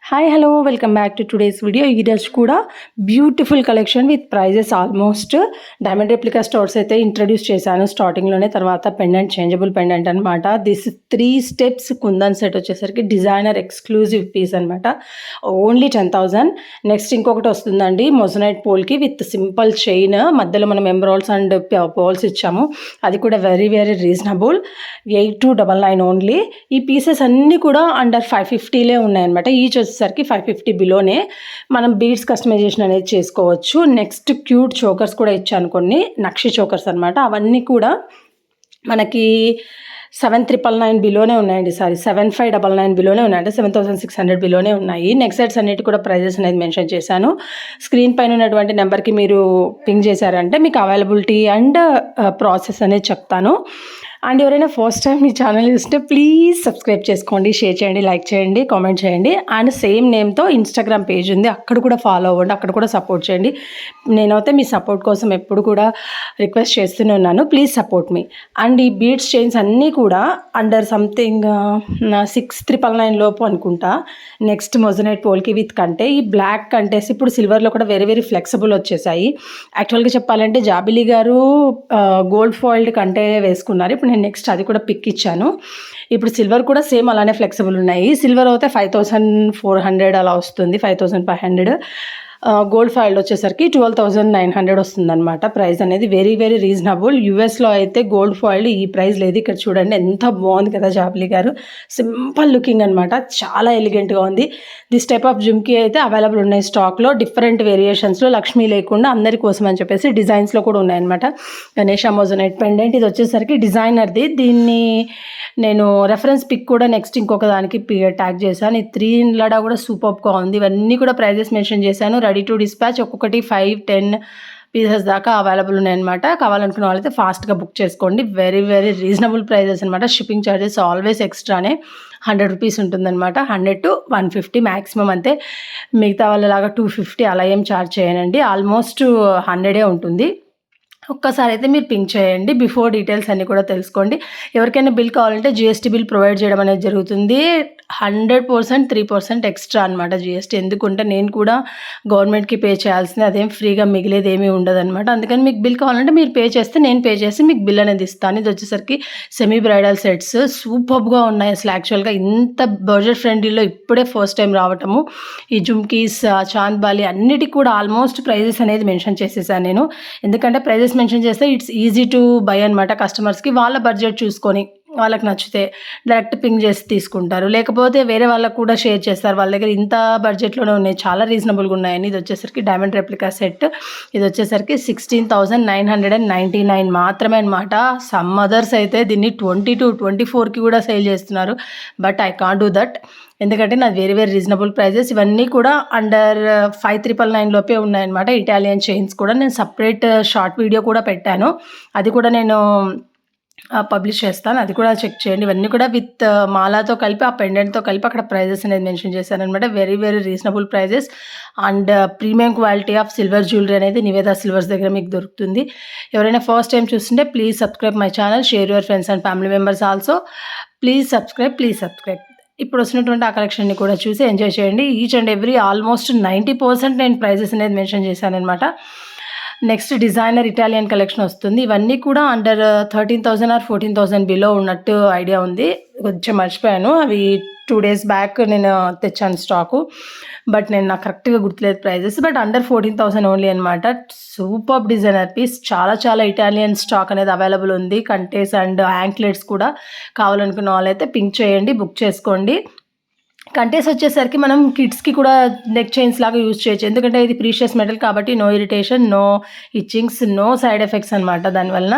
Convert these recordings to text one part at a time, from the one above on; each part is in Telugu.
Hi hello welcome back to today's video. ఈరోజు కూడా beautiful collection with prices almost diamond replica stores అయితే ఇంట్రడ్యూస్ చేశాను స్టార్టింగ్లోనే. తర్వాత పెండెంట్ చేంజబుల్ పెండెంట్ అనమాట. దిస్ 3 స్టెప్స్ కుందన్ సెట్ వచ్చేసరికి డిజైనర్ ఎక్స్క్లూజివ్ పీస్ అనమాట. ఓన్లీ 10,000. నెక్స్ట్ ఇంకొకటి వస్తుందండి moissanite polki with simple chain, మధ్యలో మనం ఎంబ్రాయిడ్స్ అండ్ పోల్స్ ఇచ్చాము. అది కూడా వెరీ వెరీ రీజనబుల్, 8299 ఓన్లీ. ఈ పీసెస్ అన్నీ కూడా అండర్ 550లే ఉన్నాయన్నమాట. ఈచ్ వచ్చేసరికి 550 బిలోనే మనం బీడ్స్ కస్టమైజేషన్ అనేది చేసుకోవచ్చు. నెక్స్ట్ క్యూట్ చోకర్స్ కూడా ఇచ్చాను, కొన్ని నక్షి చోకర్స్ అనమాట. అవన్నీ కూడా మనకి 7,999 బిలోనే ఉన్నాయండి. 7,599 బిలోనే ఉన్నాయంటే 7,600 బిలోనే ఉన్నాయి. నెక్స్ట్ సెట్స్ అన్నిటి కూడా ప్రైజెస్ అనేది మెన్షన్ చేశాను. స్క్రీన్ పైన ఉన్నటువంటి నెంబర్కి మీరు పింగ్ చేశారంటే మీకు అవైలబిలిటీ అండ్ ప్రాసెస్ అనేది చెప్తాను. అండ్ ఎవరైనా ఫస్ట్ టైం మీ ఛానల్ చూస్తే ప్లీజ్ సబ్స్క్రైబ్ చేసుకోండి, షేర్ చేయండి, లైక్ చేయండి, కామెంట్ చేయండి. అండ్ సేమ్ నేమ్తో ఇన్స్టాగ్రామ్ పేజ్ ఉంది, అక్కడ కూడా ఫాలో అవ్వండి, అక్కడ కూడా సపోర్ట్ చేయండి. నేనైతే మీ సపోర్ట్ కోసం ఎప్పుడు కూడా రిక్వెస్ట్ చేస్తూనే ఉన్నాను. Please support me. అండ్ ఈ బీడ్స్ చైన్స్ అన్నీ కూడా అండర్ సంథింగ్ 6,999 లోపు అనుకుంటా. నెక్స్ట్ మొజనైట్ పోల్కి విత్ కంటే, ఈ బ్లాక్ కంటేసి ఇప్పుడు సిల్వర్లో కూడా వెరీ వెరీ ఫ్లెక్సిబుల్ వచ్చేసాయి. యాక్చువల్గా చెప్పాలంటే జాబిలీ గారు గోల్డ్ ఫాయిల్డ్ కంటే వేసుకున్నారు. ఇప్పుడు నేను నెక్స్ట్ అది కూడా పిక్ ఇచ్చాను. ఇప్పుడు సిల్వర్ కూడా సేమ్ అలానే ఫ్లెక్సిబుల్ ఉన్నాయి. సిల్వర్ అయితే 5,400 అలా వస్తుంది, 5,500. గోల్డ్ ఫాయిల్డ్ వచ్చేసరికి 12,900 వస్తుందన్నమాట. ప్రైస్ అనేది వెరీ వెరీ రీజనబుల్. యూఎస్లో అయితే గోల్డ్ ఫాయిల్డ్ ఈ ప్రైస్ లేదు. ఇక్కడ చూడండి ఎంత బాగుంది కదా జాబ్లీ గారు. సింపుల్ లుకింగ్ అనమాట, చాలా ఎలిగెంట్గా ఉంది. దిస్ టైప్ ఆఫ్ జుమ్కీ అయితే అవైలబుల్ ఉన్నాయి స్టాక్లో, డిఫరెంట్ వేరియేషన్స్లో. లక్ష్మీ లేకుండా అందరి కోసం అని చెప్పేసి డిజైన్స్లో కూడా ఉన్నాయన్నమాట. గణేష్ మొజనైట్ పెండెంట్ ఇది వచ్చేసరికి డిజైనర్ది. దీన్ని నేను రెఫరెన్స్ పిక్ కూడా నెక్స్ట్ ఇంకొక దానికి ట్యాగ్ చేశాను. ఈ 3 in లడా కూడా సూపర్గా ఉంది. ఇవన్నీ కూడా ప్రైజెస్ మెన్షన్ చేశాను. రెడీ టు డిస్పాచ్, ఒక్కొక్కటి 5-10 పీసెస్ దాకా అవైలబుల్ ఉన్నాయన్నమాట. కావాలనుకున్న వాళ్ళైతే ఫాస్ట్గా బుక్ చేసుకోండి. వెరీ వెరీ రీజనబుల్ ప్రైజెస్ అనమాట. షిప్పింగ్ ఛార్జెస్ ఆల్వేస్ ఎక్స్ట్రానే, 100 రూపీస్ ఉంటుందన్నమాట. 100 to 150 మ్యాక్సిమం అంతే. మిగతా వాళ్ళలాగా 250 అలా ఏం ఛార్జ్ చేయనండి. ఆల్మోస్ట్ 100 ఉంటుంది. ఒక్కసారి అయితే మీరు పింక్ చేయండి, బిఫోర్ డీటెయిల్స్ అన్నీ కూడా తెలుసుకోండి. ఎవరికైనా బిల్ కావాలంటే జిఎస్టీ బిల్ ప్రొవైడ్ చేయడం అనేది జరుగుతుంది. 100% 3% ఎక్స్ట్రా అనమాట జిఎస్టీ. ఎందుకంటే నేను కూడా గవర్నమెంట్కి పే చేయాల్సింది, అదేం ఫ్రీగా మిగిలేది ఏమీ ఉండదు అనమాట. అందుకని మీకు బిల్ కావాలంటే మీరు పే చేస్తే నేను పే చేసి మీకు బిల్ అనేది ఇస్తాను. ఇది వచ్చేసరికి సెమీ బ్రైడల్ సెట్స్ సూపర్గా ఉన్నాయి అసలు. యాక్చువల్గా ఇంత బడ్జెట్ ఫ్రెండ్లీలో ఇప్పుడే ఫస్ట్ టైం రావటము. ఈ జుమ్కీస్, చాంద్ బాలి అన్నిటికి కూడా ఆల్మోస్ట్ ప్రైజెస్ అనేది మెన్షన్ చేసేసాను నేను. ఎందుకంటే ప్రైజెస్ మెన్షన్ చేస్తే ఇట్స్ ఈజీ టు బై అనమాట. కస్టమర్స్కి వాళ్ళ బడ్జెట్ చూసుకొని వాళ్ళకి నచ్చితే డైరెక్ట్ పింగ్ చేసి తీసుకుంటారు, లేకపోతే వేరే వాళ్ళకు కూడా షేర్ చేస్తారు. వాళ్ళ దగ్గర ఇంత బడ్జెట్లోనే ఉన్నాయి, చాలా రీజనబుల్గా ఉన్నాయని. ఇది వచ్చేసరికి డైమండ్ రెప్లికా సెట్. ఇది వచ్చేసరికి 16,999 మాత్రమే అనమాట. సమ్ అదర్స్ అయితే దీన్ని 22-24కి కూడా సేల్ చేస్తున్నారు. But I can't do that, ఎందుకంటే నాది వెరీ వెరీ రీజనబుల్ ప్రైజెస్. ఇవన్నీ కూడా అండర్ 5,999 లోపే ఉన్నాయన్నమాట. ఇటాలియన్ చైన్స్ కూడా నేను సపరేట్ షార్ట్ వీడియో కూడా పెట్టాను, అది కూడా నేను పబ్లిష్ చేస్తాను, అది కూడా చెక్ చేయండి. ఇవన్నీ కూడా విత్ మాలాతో కలిపి, ఆ పెండెంట్తో కలిపి అక్కడ ప్రైజెస్ అనేది మెన్షన్ చేశాను అనమాట. Very very reasonable prices and premium quality of silver jewellery అనేది నివేదా సిల్వర్స్ దగ్గర మీకు దొరుకుతుంది. ఎవరైనా ఫస్ట్ టైం చూస్తుంటే please subscribe my channel, share your friends and family members also. Please subscribe. ఇప్పుడు వస్తున్నటువంటి ఆ కలెక్షన్ని కూడా చూసి ఎంజాయ్ చేయండి. ఈచ్ అండ్ ఎవ్రీ ఆల్మోస్ట్ 90% నేను ప్రైజెస్ అనేది మెన్షన్ చేశాను అనమాట. నెక్స్ట్ డిజైనర్ ఇటాలియన్ కలెక్షన్ వస్తుంది. ఇవన్నీ కూడా అండర్ 13,000 or 14,000 బిలో ఉన్నట్టు ఐడియా ఉంది. కొంచెం మర్చిపోయాను, అవి 2 days బ్యాక్ నేను తెచ్చాను స్టాకు, బట్ నేను నాకు కరెక్ట్గా గుర్తులేదు ప్రైజెస్. బట్ అండర్ 14,000 ఓన్లీ అనమాట. సూపర్ డిజైనర్ పీస్, చాలా చాలా ఇటాలియన్ స్టాక్ అనేది అవైలబుల్ ఉంది. కంటేస్ అండ్ యాంక్లెట్స్ కూడా కావాలనుకున్న వాళ్ళైతే పింక్ చేయండి, బుక్ చేసుకోండి. కంటేస్ వచ్చేసరికి మనం కిడ్స్కి కూడా నెక్ చైన్స్ లాగా యూజ్ చేయొచ్చు, ఎందుకంటే ఇది ప్రీషియస్ మెటల్ కాబట్టి no irritation, no itchings, no side effects అనమాట. దానివల్ల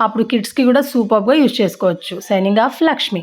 అప్పుడు కిడ్స్కి కూడా సూపర్గా యూజ్ చేసుకోవచ్చు. Signing off Lakshmi.